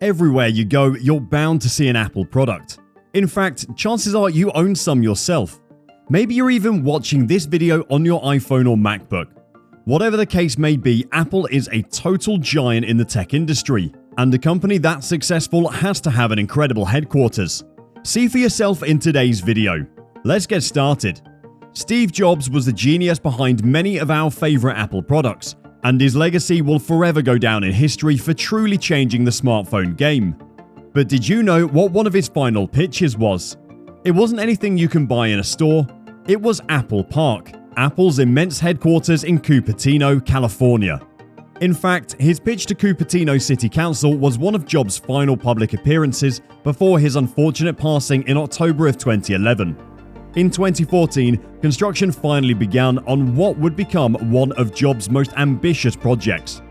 Everywhere you go, you're bound to see an Apple product. In fact, chances are you own some yourself. Maybe you're even watching this video on your iPhone or MacBook. Whatever the case may be, Apple is a total giant in the tech industry, and a company that successful has to have an incredible headquarters. See for yourself in today's video. Let's get started. Steve Jobs was the genius behind many of our favorite Apple products, and his legacy will forever go down in history for truly changing the smartphone game. But did you know what one of his final pitches was? It wasn't anything you can buy in a store. It was Apple Park, Apple's immense headquarters in Cupertino, California. In fact, his pitch to Cupertino City Council was one of Jobs' final public appearances before his unfortunate passing in October of 2011. In 2014, construction finally began on what would become one of Jobs' most ambitious projects.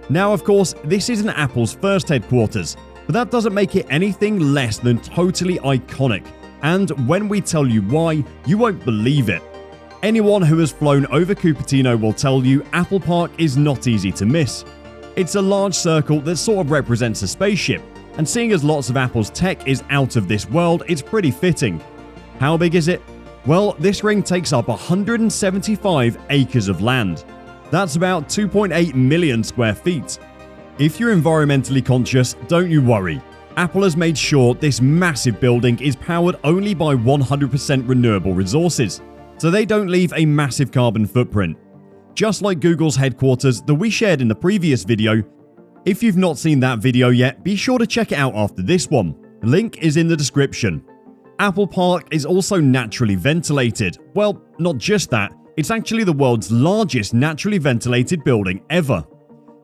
Now, of course, this isn't Apple's first headquarters, but that doesn't make it anything less than totally iconic. And when we tell you why, you won't believe it. Anyone who has flown over Cupertino will tell you Apple Park is not easy to miss. It's a large circle that sort of represents a spaceship, and seeing as lots of Apple's tech is out of this world, it's pretty fitting. How big is it? Well, this ring takes up 175 acres of land. That's about 2.8 million square feet. If you're environmentally conscious, don't you worry. Apple has made sure this massive building is powered only by 100% renewable resources, so they don't leave a massive carbon footprint. Just like Google's headquarters that we shared in the previous video. If you've not seen that video yet, be sure to check it out after this one. The link is in the description. Apple Park is also naturally ventilated. Well, not just that, it's actually the world's largest naturally ventilated building ever.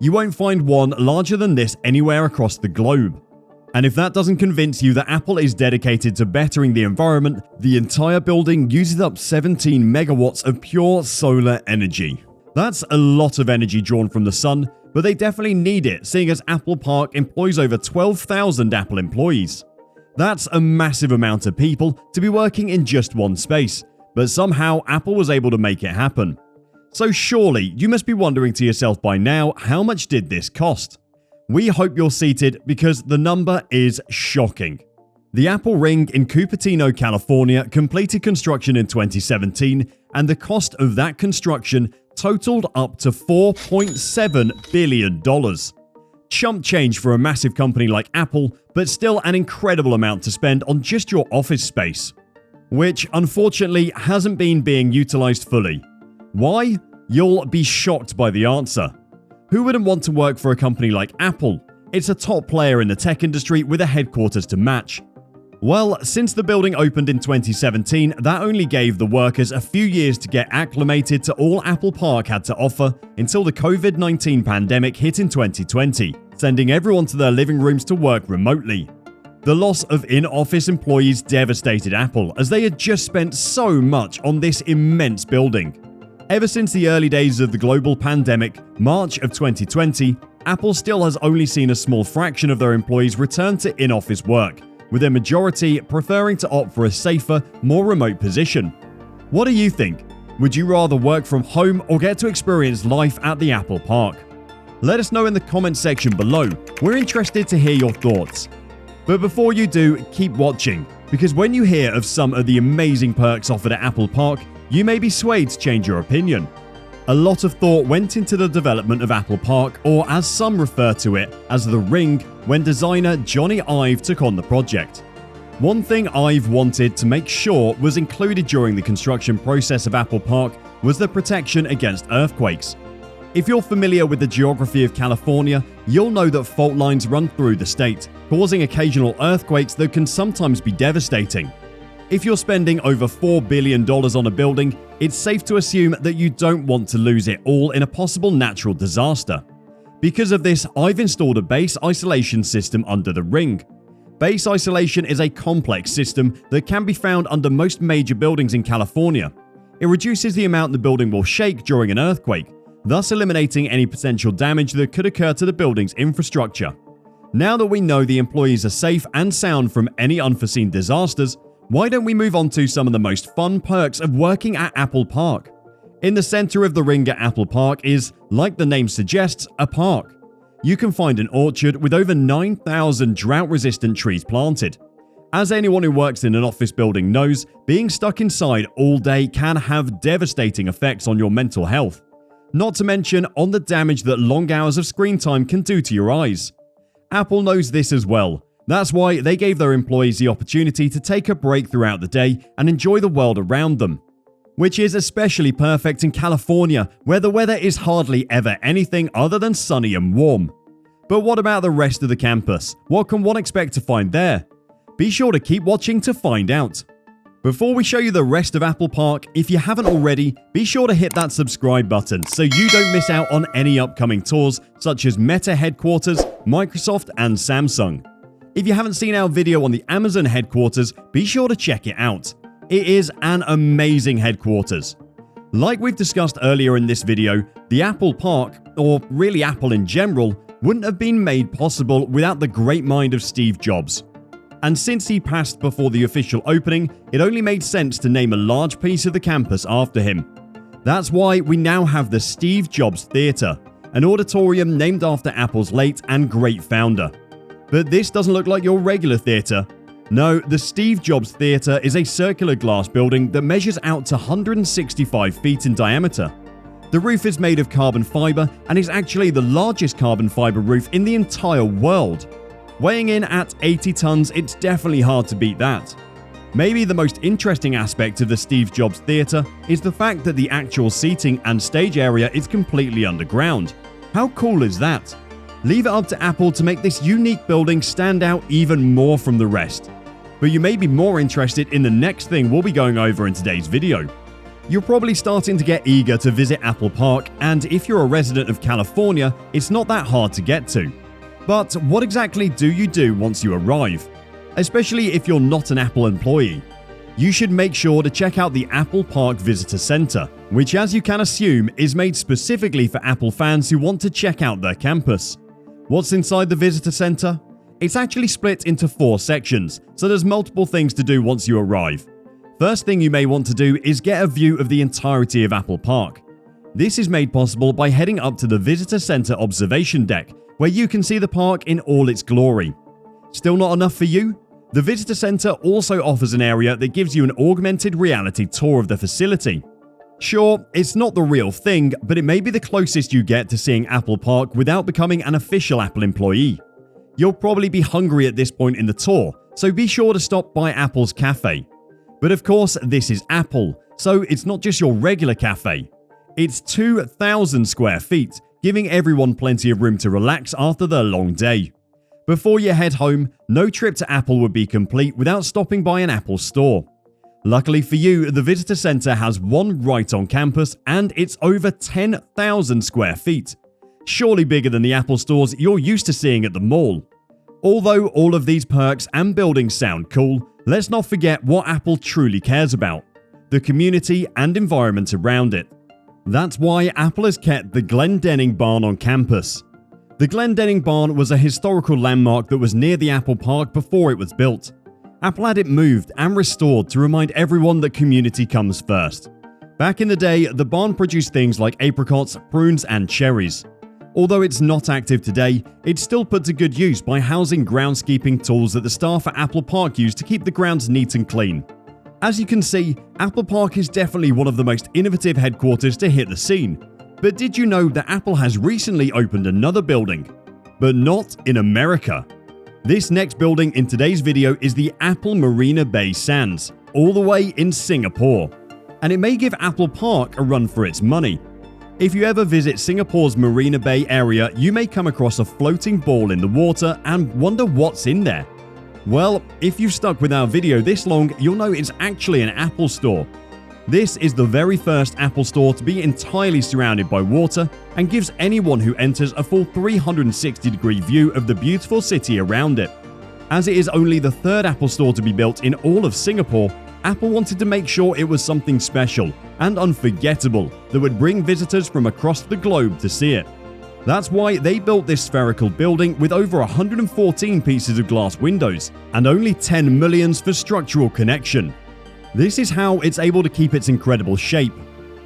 You won't find one larger than this anywhere across the globe. And if that doesn't convince you that Apple is dedicated to bettering the environment, the entire building uses up 17 megawatts of pure solar energy. That's a lot of energy drawn from the sun, but they definitely need it, seeing as Apple Park employs over 12,000 Apple employees. That's a massive amount of people to be working in just one space, but somehow Apple was able to make it happen. So surely you must be wondering to yourself by now, how much did this cost? We hope you're seated because the number is shocking. The Apple Ring in Cupertino, California completed construction in 2017, and the cost of that construction totaled up to $4.7 billion. Chump change for a massive company like Apple, but still an incredible amount to spend on just your office space, which unfortunately hasn't been being utilized fully. Why? You'll be shocked by the answer. Who wouldn't want to work for a company like Apple? It's a top player in the tech industry with a headquarters to match. Well, since the building opened in 2017, that only gave the workers a few years to get acclimated to all Apple Park had to offer until the COVID-19 pandemic hit in 2020, sending everyone to their living rooms to work remotely. The loss of in-office employees devastated Apple, as they had just spent so much on this immense building. Ever since the early days of the global pandemic, March of 2020, Apple still has only seen a small fraction of their employees return to in-office work, with a majority preferring to opt for a safer, more remote position. What do you think? Would you rather work from home or get to experience life at the Apple Park? Let us know in the comments section below. We're interested to hear your thoughts. But before you do, keep watching, because when you hear of some of the amazing perks offered at Apple Park, you may be swayed to change your opinion. A lot of thought went into the development of Apple Park, or as some refer to it as the Ring, when designer Johnny Ive took on the project. One thing Ive wanted to make sure was included during the construction process of Apple Park was the protection against earthquakes. If you're familiar with the geography of California, you'll know that fault lines run through the state, causing occasional earthquakes that can sometimes be devastating. If you're spending over $4 billion on a building, it's safe to assume that you don't want to lose it all in a possible natural disaster. Because of this, I've installed a base isolation system under the Ring. Base isolation is a complex system that can be found under most major buildings in California. It reduces the amount the building will shake during an earthquake, thus eliminating any potential damage that could occur to the building's infrastructure. Now that we know the employees are safe and sound from any unforeseen disasters, why don't we move on to some of the most fun perks of working at Apple Park? In the center of the ring at Apple Park is, like the name suggests, a park. You can find an orchard with over 9,000 drought-resistant trees planted. As anyone who works in an office building knows, being stuck inside all day can have devastating effects on your mental health. Not to mention on the damage that long hours of screen time can do to your eyes. Apple knows this as well. That's why they gave their employees the opportunity to take a break throughout the day and enjoy the world around them. Which is especially perfect in California, where the weather is hardly ever anything other than sunny and warm. But what about the rest of the campus? What can one expect to find there? Be sure to keep watching to find out. Before we show you the rest of Apple Park, if you haven't already, be sure to hit that subscribe button so you don't miss out on any upcoming tours such as Meta headquarters, Microsoft, and Samsung. If you haven't seen our video on the Amazon headquarters, be sure to check it out. It is an amazing headquarters. Like we've discussed earlier in this video, the Apple Park, or really Apple in general, wouldn't have been made possible without the great mind of Steve Jobs. And since he passed before the official opening, it only made sense to name a large piece of the campus after him. That's why we now have the Steve Jobs Theater, an auditorium named after Apple's late and great founder. But this doesn't look like your regular theater. No, the Steve Jobs Theater is a circular glass building that measures out to 165 feet in diameter. The roof is made of carbon fiber and is actually the largest carbon fiber roof in the entire world. Weighing in at 80 tons, it's definitely hard to beat that. Maybe the most interesting aspect of the Steve Jobs Theater is the fact that the actual seating and stage area is completely underground. How cool is that? Leave it up to Apple to make this unique building stand out even more from the rest. But you may be more interested in the next thing we'll be going over in today's video. You're probably starting to get eager to visit Apple Park, and if you're a resident of California, it's not that hard to get to. But what exactly do you do once you arrive? Especially if you're not an Apple employee. You should make sure to check out the Apple Park Visitor Center, which, as you can assume, is made specifically for Apple fans who want to check out their campus. What's inside the Visitor Center? It's actually split into 4 sections, so there's multiple things to do once you arrive. First thing you may want to do is get a view of the entirety of Apple Park. This is made possible by heading up to the Visitor Center observation deck, where you can see the park in all its glory. Still not enough for you? The Visitor Center also offers an area that gives you an augmented reality tour of the facility. Sure, it's not the real thing, but it may be the closest you get to seeing Apple Park without becoming an official Apple employee. You'll probably be hungry at this point in the tour, so be sure to stop by Apple's cafe. But of course, this is Apple, so it's not just your regular cafe. It's 2,000 square feet, giving everyone plenty of room to relax after their long day. Before you head home, no trip to Apple would be complete without stopping by an Apple store. Luckily for you, the Visitor Center has one right on campus, and it's over 10,000 square feet. Surely bigger than the Apple stores you're used to seeing at the mall. Although all of these perks and buildings sound cool, let's not forget what Apple truly cares about: the community and environment around it. That's why Apple has kept the Glendenning Barn on campus. The Glendenning Barn was a historical landmark that was near the Apple Park before it was built. Apple had it moved and restored to remind everyone that community comes first. Back in the day, the barn produced things like apricots, prunes, and cherries. Although it's not active today, it's still put to good use by housing groundskeeping tools that the staff at Apple Park use to keep the grounds neat and clean. As you can see, Apple Park is definitely one of the most innovative headquarters to hit the scene. But did you know that Apple has recently opened another building? But not in America. This next building in today's video is the Apple Marina Bay Sands, all the way in Singapore. And it may give Apple Park a run for its money. If you ever visit Singapore's Marina Bay area, you may come across a floating ball in the water and wonder what's in there. Well, if you've stuck with our video this long, you'll know it's actually an Apple store. This is the very first Apple store to be entirely surrounded by water and gives anyone who enters a full 360-degree view of the beautiful city around it. As it is only the third Apple store to be built in all of Singapore, Apple wanted to make sure it was something special and unforgettable that would bring visitors from across the globe to see it. That's why they built this spherical building with over 114 pieces of glass windows and only 10 millions for structural connection. This is how it's able to keep its incredible shape.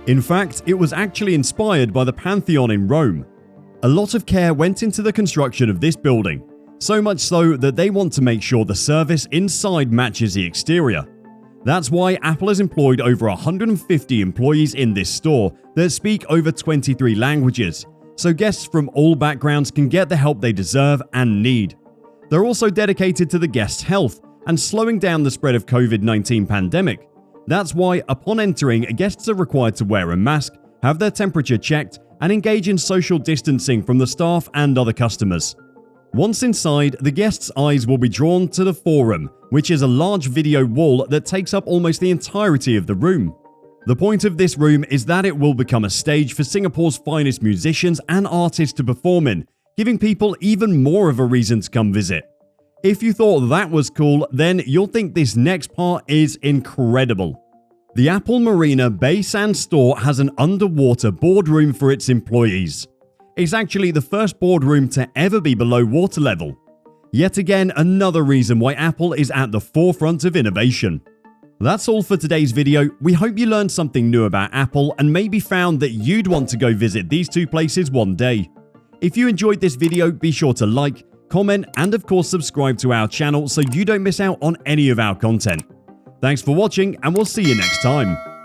In fact, it was actually inspired by the Pantheon in Rome. A lot of care went into the construction of this building, so much so that they want to make sure the service inside matches the exterior. That's why Apple has employed over 150 employees in this store that speak over 23 languages, so guests from all backgrounds can get the help they deserve and need. They're also dedicated to the guests' health and slowing down the spread of COVID-19 pandemic. That's why, upon entering, guests are required to wear a mask, have their temperature checked, and engage in social distancing from the staff and other customers. Once inside, the guests' eyes will be drawn to the forum, which is a large video wall that takes up almost the entirety of the room. The point of this room is that it will become a stage for Singapore's finest musicians and artists to perform in, giving people even more of a reason to come visit. If you thought that was cool, then you'll think this next part is incredible. The Apple Marina Bay Sands store has an underwater boardroom for its employees. It's actually the first boardroom to ever be below water level. Yet again, another reason why Apple is at the forefront of innovation. That's all for today's video. We hope you learned something new about Apple and maybe found that you'd want to go visit these two places one day. If you enjoyed this video, be sure to like, comment, and of course subscribe to our channel so you don't miss out on any of our content. Thanks for watching, and we'll see you next time.